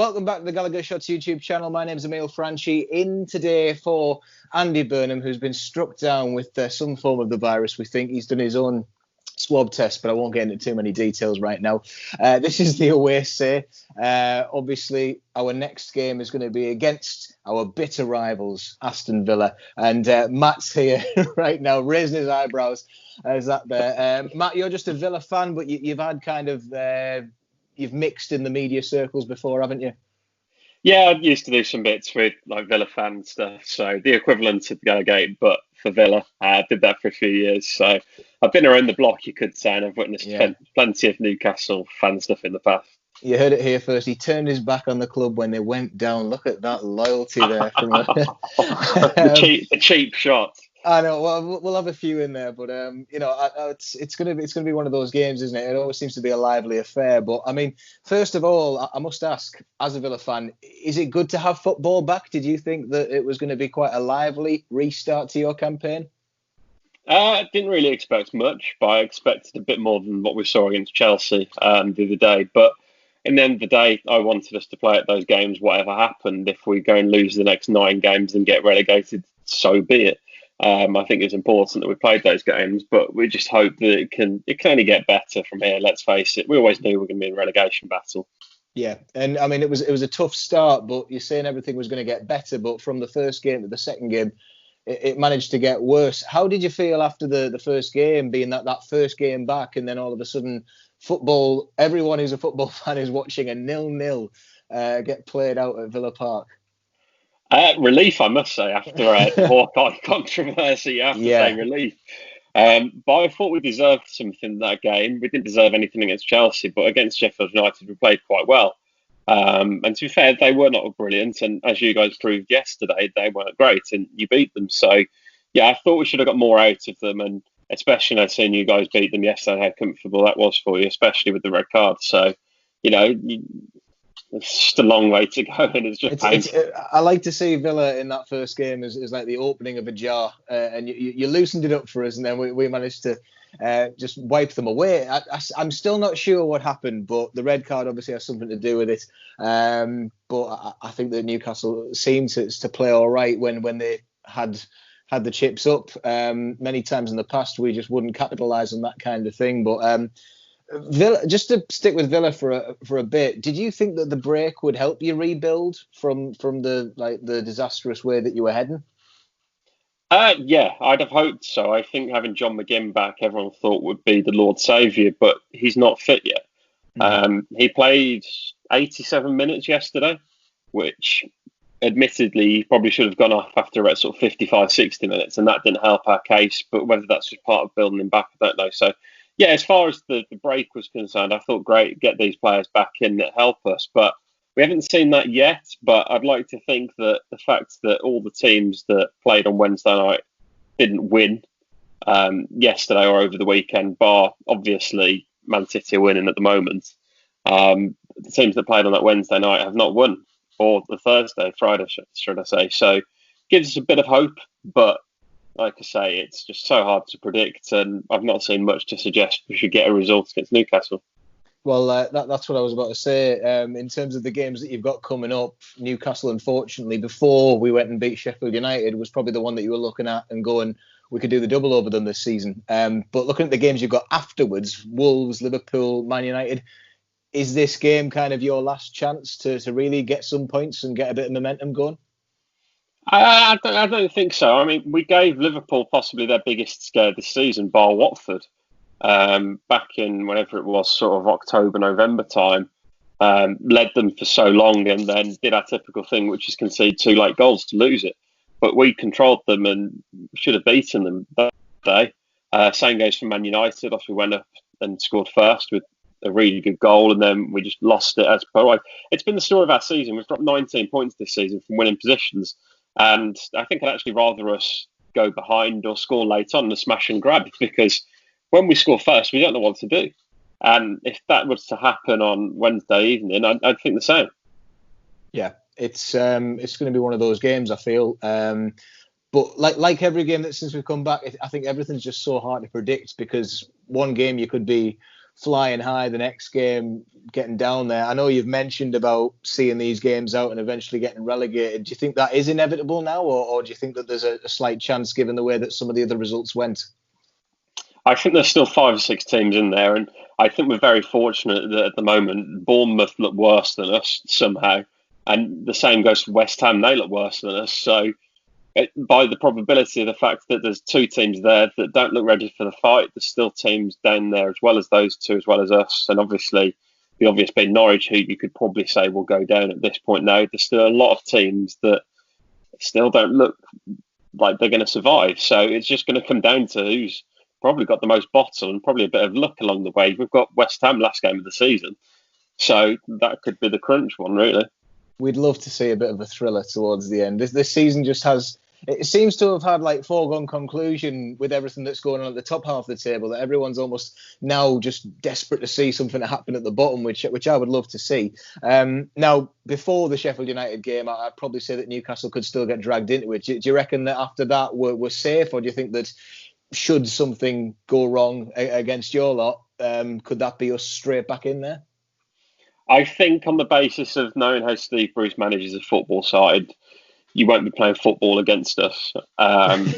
Welcome back to the Gallagher Shots YouTube channel. My name's Emil in today for Andy Burnham, who's been struck down with some form of the virus. We think he's done his own swab test, but I won't get into too many details right now. This is the away say. Obviously, our next game is going to be against our bitter rivals, Aston Villa. And Matt's here right now, raising his eyebrows. Is that there? Matt, you're just a Villa fan, but you've had kind of... you've mixed in the media circles before, haven't you? Yeah, I used to do some bits with like Villa fan stuff. So the equivalent of Relegate, but for Villa. I did that for a few years. So I've been around the block, you could say, and I've witnessed plenty of Newcastle fan stuff in the past. You heard it here first. He turned his back on the club when they went down. Look at that loyalty there. From the cheap shot. I know. Well, we'll have a few in there, but it's gonna be one of those games, isn't it? It always seems to be a lively affair. But I mean, first of all, I must ask, as a Villa fan, is it good to have football back? Did you think that it was going to be quite a lively restart to your campaign? I didn't really expect much, but I expected a bit more than what we saw against Chelsea the other day. But in the end of the day, I wanted us to play at those games, whatever happened. If we go and lose the next 9 games and get relegated, so be it. I think it's important that we played those games, but we just hope that it can only get better from here. Let's face it, we always knew we were going to be in a relegation battle. Yeah, and I mean it was a tough start, but you're saying everything was going to get better. But from the first game to the second game, it managed to get worse. How did you feel after the first game, being that first game back, and then all of a sudden football? Everyone who's a football fan is watching a 0-0 get played out at Villa Park. Relief, I must say, after Hawkeye controversy. I have to say relief. But I thought we deserved something in that game. We didn't deserve anything against Chelsea, but against Sheffield United, we played quite well. And to be fair, they were not brilliant. And as you guys proved yesterday, they weren't great, and you beat them. So, yeah, I thought we should have got more out of them. And especially seeing you guys beat them yesterday, how comfortable that was for you, especially with the red card. So, it's just a long way to go, and it's just I like to see Villa in that first game as like the opening of a jar, and you loosened it up for us, and then we managed to just wipe them away. I'm still not sure what happened, but the red card obviously has something to do with it. But I think that Newcastle seemed to play all right when they had the chips up. Many times in the past, we just wouldn't capitalise on that kind of thing, but. Villa, just to stick with Villa for a bit, did you think that the break would help you rebuild from the disastrous way that you were heading? Yeah, I'd have hoped so. I think having John McGinn back, everyone thought would be the Lord Saviour, but he's not fit yet. He played 87 minutes yesterday, which admittedly he probably should have gone off after about sort of 55, 60 minutes, and that didn't help our case. But whether that's just part of building him back, I don't know. So. Yeah, as far as the break was concerned, I thought, great, get these players back in that help us. But we haven't seen that yet. But I'd like to think that the fact that all the teams that played on Wednesday night didn't win yesterday or over the weekend, bar obviously Man City are winning at the moment, the teams that played on that Wednesday night have not won, or the Friday, should I say. So gives us a bit of hope, but like I say, it's just so hard to predict, and I've not seen much to suggest we should get a result against Newcastle. Well, that's what I was about to say. In terms of the games that you've got coming up, Newcastle, unfortunately, before we went and beat Sheffield United, was probably the one that you were looking at and going, we could do the double over them this season. But looking at the games you've got afterwards, Wolves, Liverpool, Man United, is this game kind of your last chance to really get some points and get a bit of momentum going? I don't think so. I mean, we gave Liverpool possibly their biggest scare this season, bar Watford, back in whenever it was, sort of October, November time. Led them for so long and then did our typical thing, which is concede 2 late goals to lose it. But we controlled them and should have beaten them that day. Same goes for Man United. We went up and scored first with a really good goal, and then we just lost it as per. It's been the story of our season. We've got 19 points this season from winning positions. And I think I'd actually rather us go behind or score late on than smash and grab, because when we score first, we don't know what to do. And if that was to happen on Wednesday evening, I'd think the same. Yeah, it's going to be one of those games, I feel. But like every game that since we've come back, I think everything's just so hard to predict, because one game you could be flying high the next game, getting down there. I know you've mentioned about seeing these games out and eventually getting relegated. Do you think that is inevitable now, or do you think that there's a slight chance given the way that some of the other results went? I think there's still 5 or 6 teams in there, and I think we're very fortunate that at the moment Bournemouth look worse than us somehow, and the same goes for West Ham. They look worse than us. So, by the probability of the fact that there's 2 teams there that don't look ready for the fight, there's still teams down there as well as those 2, as well as us, and obviously the obvious being Norwich, who you could probably say will go down at this point now. There's still a lot of teams that still don't look like they're going to survive. So it's just going to come down to who's probably got the most bottle and probably a bit of luck along the way. We've got West Ham last game of the season, so that could be the crunch one, really. We'd love to see a bit of a thriller towards the end. This season just has, it seems to have had like foregone conclusion with everything that's going on at the top half of the table, that everyone's almost now just desperate to see something happen at the bottom, which I would love to see. Now, before the Sheffield United game, I'd probably say that Newcastle could still get dragged into it. Do you reckon that after that we're safe, or do you think that should something go wrong against your lot, could that be us straight back in there? I think on the basis of knowing how Steve Bruce manages a football side, you won't be playing football against us. And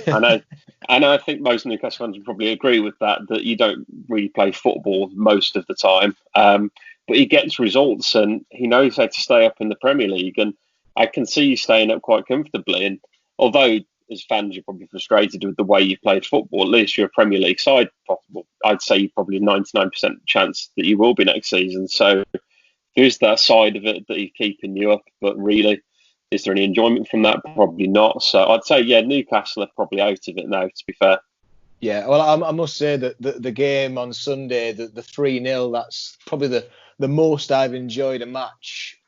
I think most Newcastle fans would probably agree with that you don't really play football most of the time. But he gets results and he knows how to stay up in the Premier League. And I can see you staying up quite comfortably. And although as fans you're probably frustrated with the way you played football, at least you're a Premier League side possible. I'd say you're probably 99% chance that you will be next season. So there's that side of it that is keeping you up. But really, is there any enjoyment from that? Probably not. So I'd say, yeah, Newcastle are probably out of it now, to be fair. Yeah, well, I must say that the game on Sunday, the 3-0, that's probably the most I've enjoyed a match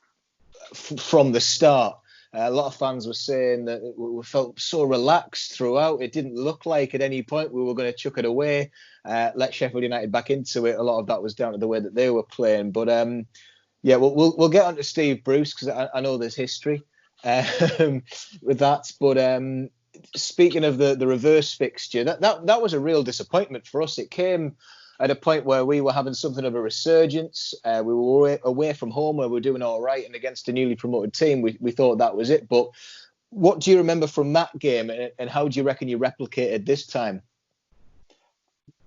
from the start. A lot of fans were saying that we felt so relaxed throughout. It didn't look like at any point we were going to chuck it away, let Sheffield United back into it. A lot of that was down to the way that they were playing. But yeah, we'll get on to Steve Bruce because I know there's history with that. But speaking of the reverse fixture, that was a real disappointment for us. It came at a point where we were having something of a resurgence. We were away from home where we were doing all right, and against a newly promoted team, we thought that was it. But what do you remember from that game, and how do you reckon you replicated this time?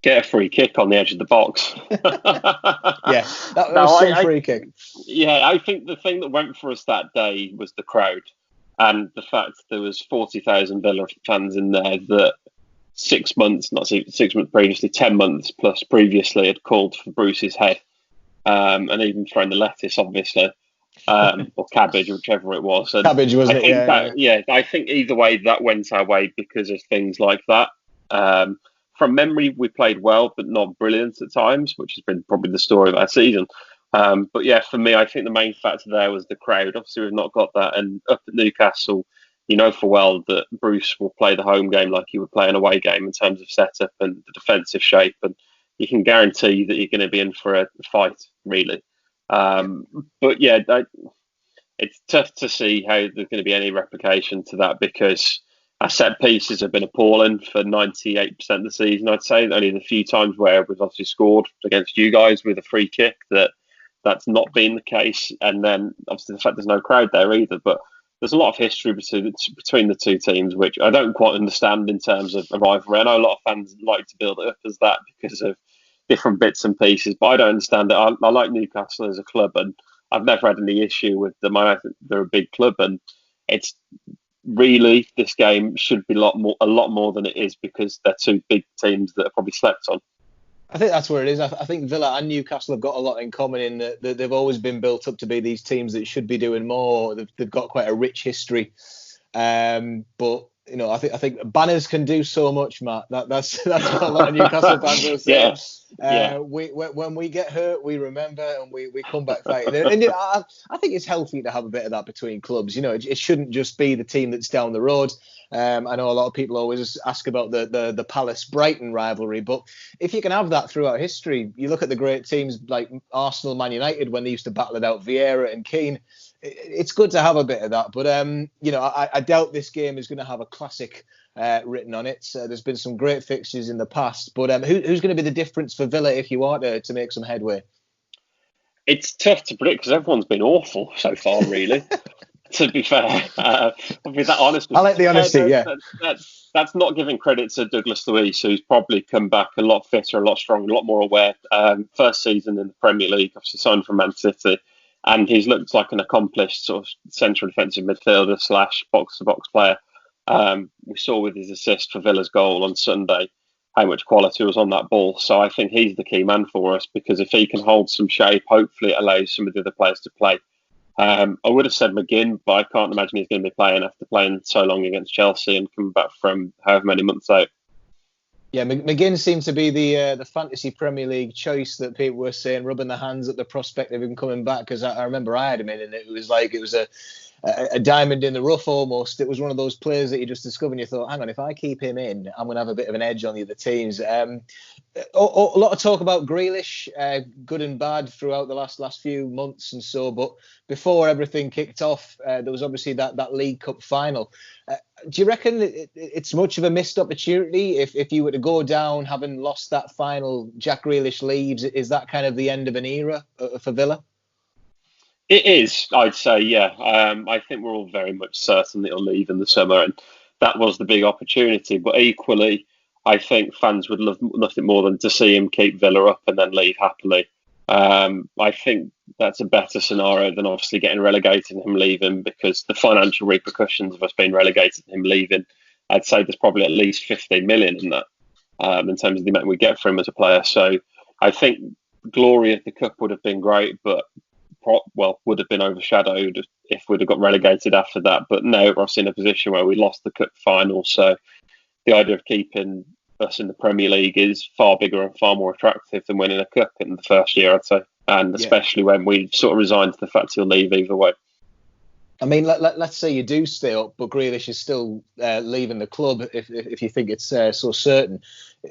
Get a free kick on the edge of the box. Yeah, that was some free kick. Yeah, I think the thing that went for us that day was the crowd, and the fact there was 40,000 Villa fans in there that 6 months, not 6 months previously, 10 months plus previously had called for Bruce's head, and even thrown the lettuce, obviously, or cabbage, whichever it was. And cabbage, wasn't it? Yeah, I think either way that went our way because of things like that. From memory, we played well, but not brilliant at times, which has been probably the story of our season. But yeah, for me, I think the main factor there was the crowd. Obviously, we've not got that. And up at Newcastle, you know for well that Bruce will play the home game like he would play an away game in terms of setup and the defensive shape. And you can guarantee that you're going to be in for a fight, really. But yeah, it's tough to see how there's going to be any replication to that because our set pieces have been appalling for 98% of the season, I'd say. Only the few times where we've obviously scored against you guys with a free kick that's not been the case. And then obviously the fact there's no crowd there either. But there's a lot of history between the two teams, which I don't quite understand in terms of a rivalry. I know a lot of fans like to build it up as that because of different bits and pieces, but I don't understand it. I like Newcastle as a club, and I've never had any issue with them. I think they're a big club, and it's really this game should be a lot more than it is because they're two big teams that are probably slept on. I think that's where it is. I think Villa and Newcastle have got a lot in common in that they've always been built up to be these teams that should be doing more. They've got quite a rich history, but you know, I think banners can do so much, Matt. That's what a lot of Newcastle fans will say. Yeah. When we get hurt, we remember and we come back fighting. And I think it's healthy to have a bit of that between clubs. You know, it shouldn't just be the team that's down the road. I know a lot of people always ask about the Palace-Brighton rivalry, but if you can have that throughout history, you look at the great teams like Arsenal, Man United when they used to battle it out, Vieira and Keane. It's good to have a bit of that, but you know, I doubt this game is going to have a classic written on it. There's been some great fixtures in the past, but who's going to be the difference for Villa if you are to make some headway? It's tough to predict because everyone's been awful so far, really. To be fair, I'll be that honest. I like the honesty, yeah. That's not giving credit to Douglas Luiz, who's probably come back a lot fitter, a lot stronger, a lot more aware. First season in the Premier League, obviously signed from Man City, and he's looked like an accomplished sort of central defensive midfielder / box-to-box player. We saw with his assist for Villa's goal on Sunday how much quality was on that ball. So I think he's the key man for us, because if he can hold some shape, hopefully it allows some of the other players to play. I would have said McGinn, but I can't imagine he's going to be playing after playing so long against Chelsea and coming back from however many months out. Yeah, McGinn seemed to be the fantasy Premier League choice that people were saying, rubbing their hands at the prospect of him coming back, because I remember I had him in, and it was a diamond in the rough almost. It was one of those players that you just discovered and you thought, hang on, if I keep him in, I'm going to have a bit of an edge on the other teams. A lot of talk about Grealish, good and bad throughout the last few months and so, but before everything kicked off, there was obviously that League Cup final. Do you reckon it's much of a missed opportunity if you were to go down having lost that final, Jack Grealish leaves? Is that kind of the end of an era for Villa? It is, I'd say, yeah. I think we're all very much certain that he'll leave in the summer, and that was the big opportunity. But equally, I think fans would love nothing more than to see him keep Villa up and then leave happily. I think that's a better scenario than obviously getting relegated and him leaving, because the financial repercussions of us being relegated and him leaving, I'd say there's probably at least 15 million in that, in terms of the amount we get for him as a player. So I think glory of the cup would have been great, but would have been overshadowed if we'd have got relegated after that. But now we're obviously in a position where we lost the cup final, so the idea of keeping us in the Premier League is far bigger and far more attractive than winning a cup in the first year, I'd say, and especially when we sort of resigned to the fact he'll leave either way. I mean, let's say you do stay up, but Grealish is still leaving the club. If you think it's so certain,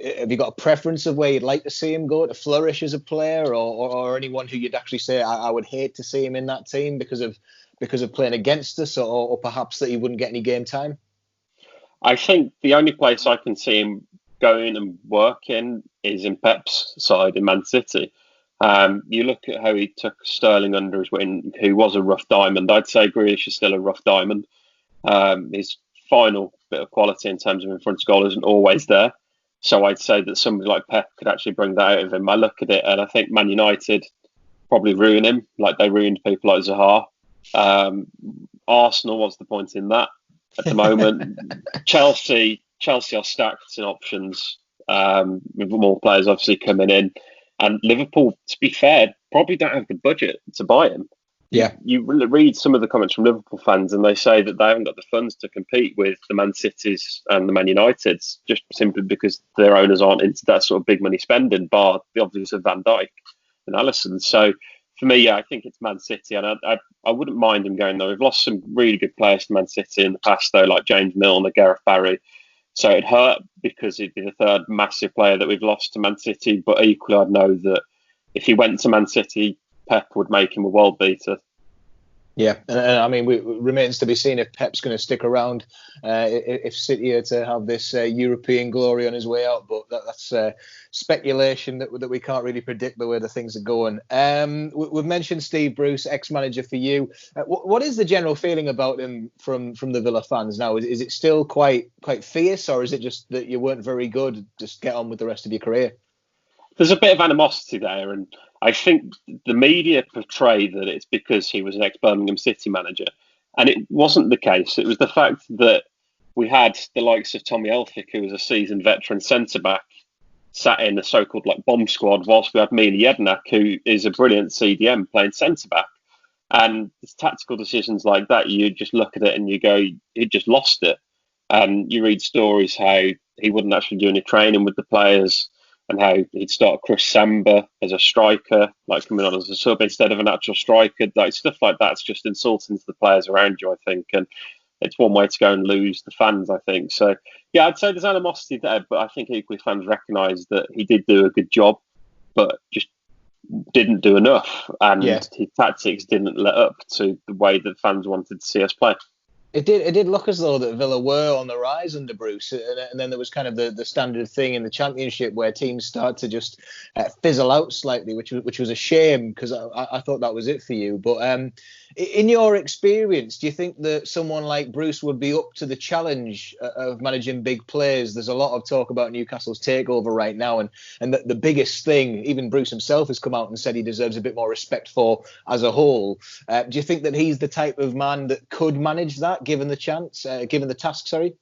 have you got a preference of where you'd like to see him go to flourish as a player, or anyone who you'd actually say I would hate to see him in that team because of playing against us, or perhaps that he wouldn't get any game time? I think the only place I can see him going and working is in Pep's side in Man City. You look at how he took Sterling under his wing, who was a rough diamond. I'd say Grealish is still a rough diamond. His final bit of quality in terms of in front of goal isn't always there. So I'd say that somebody like Pep could actually bring that out of him. I look at it and I think Man United probably ruin him, like they ruined people like Zaha. Arsenal, what's the point in that at the moment? Chelsea are stacked in options, with more players obviously coming in. And Liverpool, to be fair, probably don't have the budget to buy him. Yeah. You read some of the comments from Liverpool fans and they say that they haven't got the funds to compete with the Man Cities and the Man Uniteds, just simply because their owners aren't into that sort of big money spending, bar the obvious of Van Dijk and Alisson. So for me, I think it's Man City, and I wouldn't mind him going though. We've lost some really good players to Man City in the past though, like James Milner, Gareth Barry. So it hurt because he'd be the third massive player that we've lost to Man City. But equally, I'd know that if he went to Man City, Pep would make him a world beater. Yeah, and I mean, it remains to be seen if Pep's going to stick around, if City are to have this European glory on his way out. But that's speculation that we can't really predict the way the things are going. We've mentioned Steve Bruce, ex-manager for you. What is the general feeling about him from the Villa fans now? Is it still quite fierce, or is it just that you weren't very good? Just get on with the rest of your career? There's a bit of animosity there, and I think the media portray that it's because he was an ex-Birmingham City manager, and it wasn't the case. It was the fact that we had the likes of Tommy Elphick, who was a seasoned veteran centre-back, sat in a so-called bomb squad, whilst we had Mina Jednak, who is a brilliant CDM playing centre-back. And it's tactical decisions like that, you just look at it and you go, he just lost it. And you read stories how he wouldn't actually do any training with the players, and how he'd start Chris Samba as a striker, coming on as a sub instead of an actual striker. Stuff like that's just insulting to the players around you, I think. And it's one way to go and lose the fans, I think. So, yeah, I'd say there's animosity there, but I think equally fans recognise that he did do a good job, but just didn't do enough. And his tactics didn't let up to the way that fans wanted to see us play. It did look as though that Villa were on the rise under Bruce, and then there was kind of the standard thing in the Championship where teams start to just fizzle out slightly, which was a shame because I thought that was it for you. But in your experience, do you think that someone like Bruce would be up to the challenge of managing big players? There's a lot of talk about Newcastle's takeover right now, and the biggest thing, even Bruce himself has come out and said he deserves a bit more respect for as a whole. Do you think that he's the type of man that could manage that? Given the chance, given the task, sorry?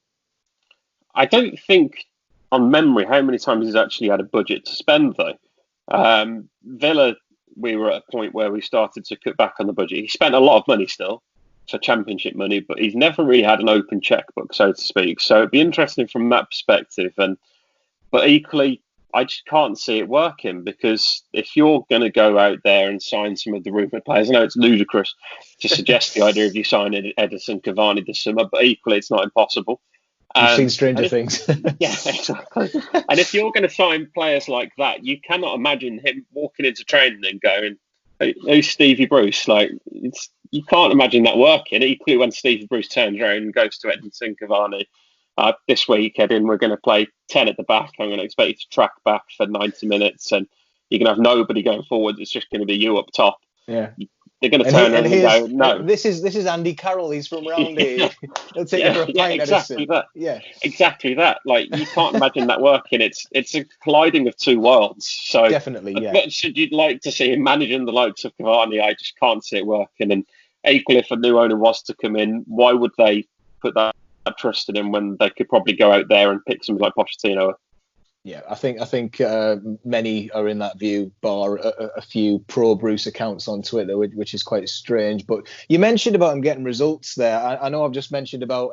I don't think, on memory, how many times he's actually had a budget to spend, though. Villa, we were at a point where we started to cut back on the budget. He spent a lot of money still, for Championship money, but he's never really had an open checkbook, so to speak. So it'd be interesting from that perspective. But equally, I just can't see it working, because if you're going to go out there and sign some of the rumoured players, I know it's ludicrous to suggest the idea of you signing Edison Cavani this summer, but equally it's not impossible. You've seen stranger things. Yeah, exactly. And if you're going to sign players like that, you cannot imagine him walking into training and going, "Who's Stevie Bruce?" Like, you can't imagine that working. Equally, when Stevie Bruce turns around and goes to Edison Cavani, this week, Edin, we're going to play 10 at the back. I'm going to expect you to track back for 90 minutes, and you're going to have nobody going forward. It's just going to be you up top. Yeah. They're going to turn around and go, "No, this is Andy Carroll. He's from round here. He'll take you for a pint." Exactly that. Yeah, exactly that. Like, you can't imagine that working. It's a colliding of two worlds. So definitely, yeah. As much as you'd like to see him managing the likes of Cavani, I just can't see it working. And equally, if a new owner was to come in, why would they put that trust in him when they could probably go out there and pick somebody like Pochettino? Yeah, I think many are in that view, bar a few pro Bruce accounts on Twitter, which is quite strange. But you mentioned about him getting results there. I know I've just mentioned about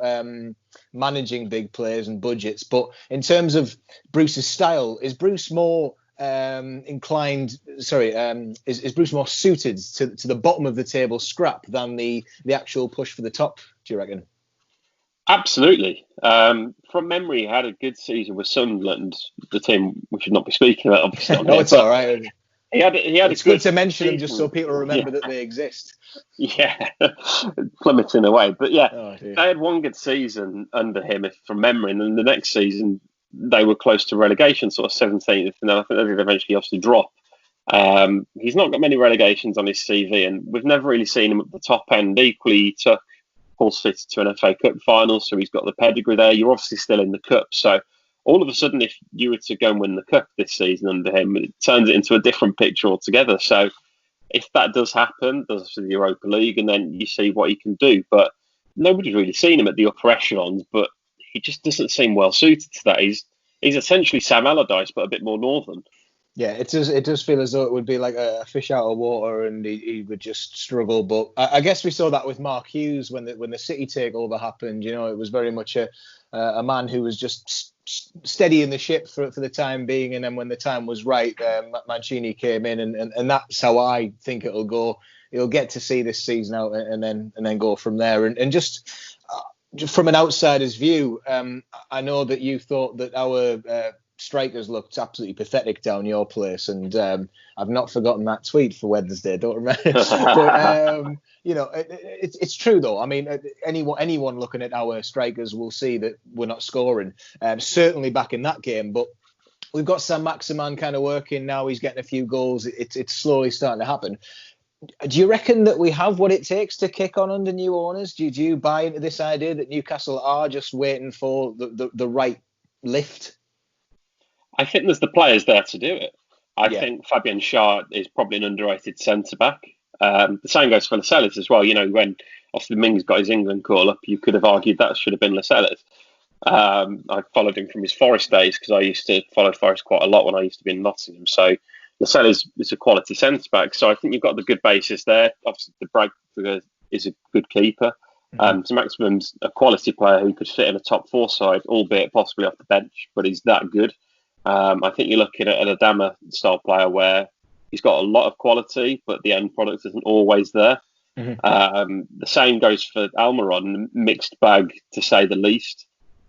managing big players and budgets, but in terms of Bruce's style, is Bruce more inclined? Sorry, is Bruce more suited to the bottom of the table scrap than the actual push for the top? Do you reckon? Absolutely. From memory, he had a good season with Sunderland, the team we should not be speaking about, obviously. No, it's all right. He had it's good to mention them just so people remember that they exist. Yeah, plummeting away. But yeah, they had one good season under him, from memory, and then the next season they were close to relegation, sort of 17th, and then I think they did eventually obviously drop. He's not got many relegations on his CV, and we've never really seen him at the top end. Equally, he took Hull City to an FA Cup final, so he's got the pedigree there. You're obviously still in the Cup, so all of a sudden, if you were to go and win the Cup this season under him, it turns it into a different picture altogether. So if that does happen, there's the Europa League, and then you see what he can do. But nobody's really seen him at the upper echelons, but he just doesn't seem well suited to that. He's essentially Sam Allardyce, but a bit more northern. Yeah, it does feel as though it would be like a fish out of water, and he would just struggle. But I guess we saw that with Mark Hughes when the City takeover happened. You know, it was very much a man who was just steadying the ship for the time being, and then when the time was right, Mancini came in, and that's how I think it'll go. He'll get to see this season out, and then go from there. And just from an outsider's view, I know that you thought that our strikers looked absolutely pathetic down your place, and I've not forgotten that tweet for Wednesday. Don't remember, but you know, it's true though. I mean, anyone looking at our strikers will see that we're not scoring. Certainly back in that game, but we've got Sam Maximan kind of working now. He's getting a few goals. It's slowly starting to happen. Do you reckon that we have what it takes to kick on under new owners? Do you buy into this idea that Newcastle are just waiting for the right lift? I think there's the players there to do it. I think Fabian Schär is probably an underrated centre-back. The same goes for Lascelles as well. You know, when Austin Mings got his England call-up, you could have argued that should have been Lascelles. I followed him from his Forest days, because I used to follow Forest quite a lot when I used to be in Nottingham. So Lascelles is a quality centre-back. So I think you've got the good basis there. Obviously, the Bragg is a good keeper. So Maximum's a quality player who could fit in a top four side, albeit possibly off the bench, but he's that good. I think you're looking at an Adama style player where he's got a lot of quality, but the end product isn't always there. The same goes for Almiron, mixed bag to say the least,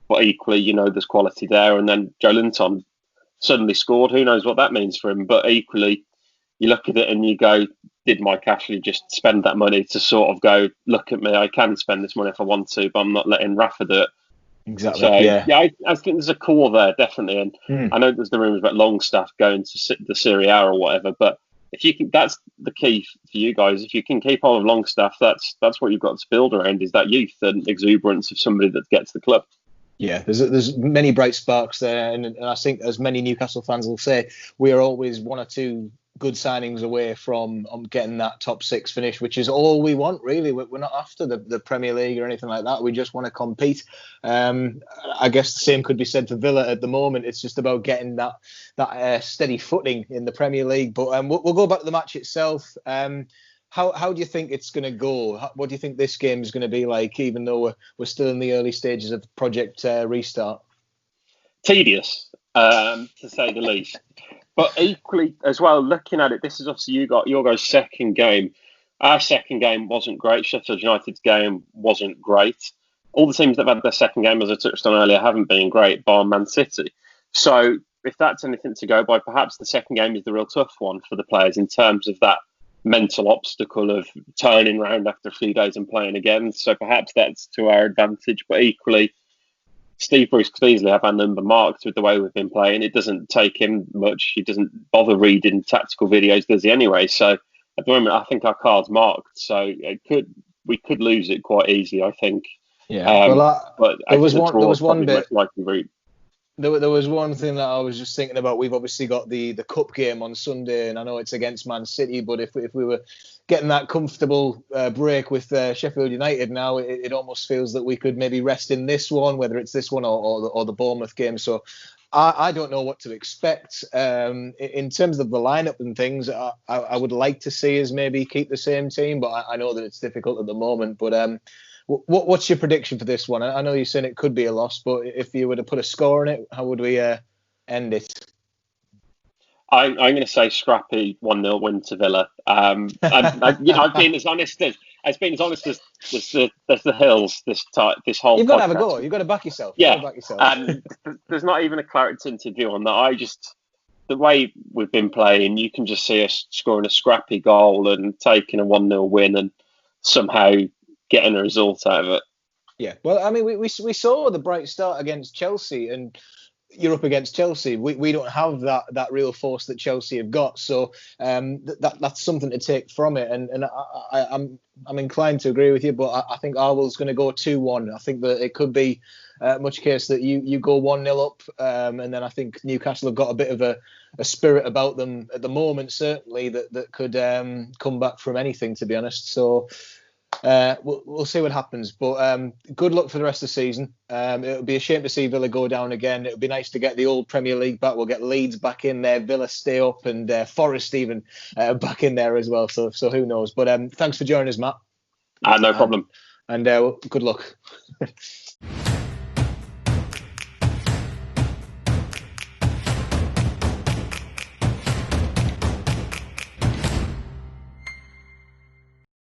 but equally, you know, there's quality there. And then Joe Linton suddenly scored. Who knows what that means for him? But equally, you look at it and you go, did Mike Ashley just spend that money to sort of go, look at me, I can spend this money if I want to, but I'm not letting Rafa do it. Exactly. So yeah, I think there's a core there definitely, and I know there's the rumours about Longstaff going to the Serie A or whatever, but if you can, that's the key for you guys. If you can keep hold of Longstaff, that's what you've got to build around, is that youth and exuberance of somebody that gets the club. Yeah, there's many bright sparks there, and I think, as many Newcastle fans will say, we are always one or two good signings away from getting that top 6 finish, which is all we want, really. We're not after the Premier League or anything like that. We just want to compete. I guess the same could be said for Villa at the moment. It's just about getting that steady footing in the Premier League. But we'll go back to the match itself. How do you think it's going to go? What do you think this game is going to be like, even though we're still in the early stages of Project Restart? Tedious, to say the least. But equally as well, looking at it, this is obviously your guys' second game. Our second game wasn't great. Sheffield United's game wasn't great. All the teams that have had their second game, as I touched on earlier, haven't been great, bar Man City. So if that's anything to go by, perhaps the second game is the real tough one for the players in terms of that mental obstacle of turning around after a few days and playing again. So perhaps that's to our advantage. But equally, Steve Bruce could easily have our number marked with the way we've been playing. It doesn't take him much. He doesn't bother reading tactical videos, does he, anyway? So at the moment, I think our card's marked. So we could lose it quite easily, I think. Yeah. But there was one bit. Most likely route. There was one thing that I was just thinking about. We've obviously got the cup game on Sunday, and I know it's against Man City, but if we were getting that comfortable break with Sheffield United now, it almost feels that we could maybe rest in this one, whether it's this one or the Bournemouth game. So I don't know what to expect. In terms of the lineup and things, I would like to see us maybe keep the same team, but I know that it's difficult at the moment. But what's your prediction for this one? I know you're saying it could be a loss, but if you were to put a score on it, how would we end it? I'm going to say scrappy 1-0 win to Villa. I've been as honest as the hills this whole. You've got to have a go. You've got to back yourself. Yeah, and there's not even a clarity tinted view on that. The way we've been playing, you can just see us scoring a scrappy goal and taking a 1-0 win and somehow getting a result out of it. Yeah, well, I mean, we saw the bright start against Chelsea, and you're up against Chelsea. We don't have that real force that Chelsea have got, so that's something to take from it. And I'm inclined to agree with you, but I think Arwell's going to go 2-1. I think that it could be much case that you go 1-0 up, and then I think Newcastle have got a bit of a spirit about them at the moment, certainly that could come back from anything, to be honest. So. We'll see what happens, but good luck for the rest of the season. It would be a shame to see Villa go down again. It would be nice to get the old Premier League back. We'll get Leeds back in there, Villa stay up, and Forest even back in there as well. So who knows? But thanks for joining us, Matt. No problem. And good luck.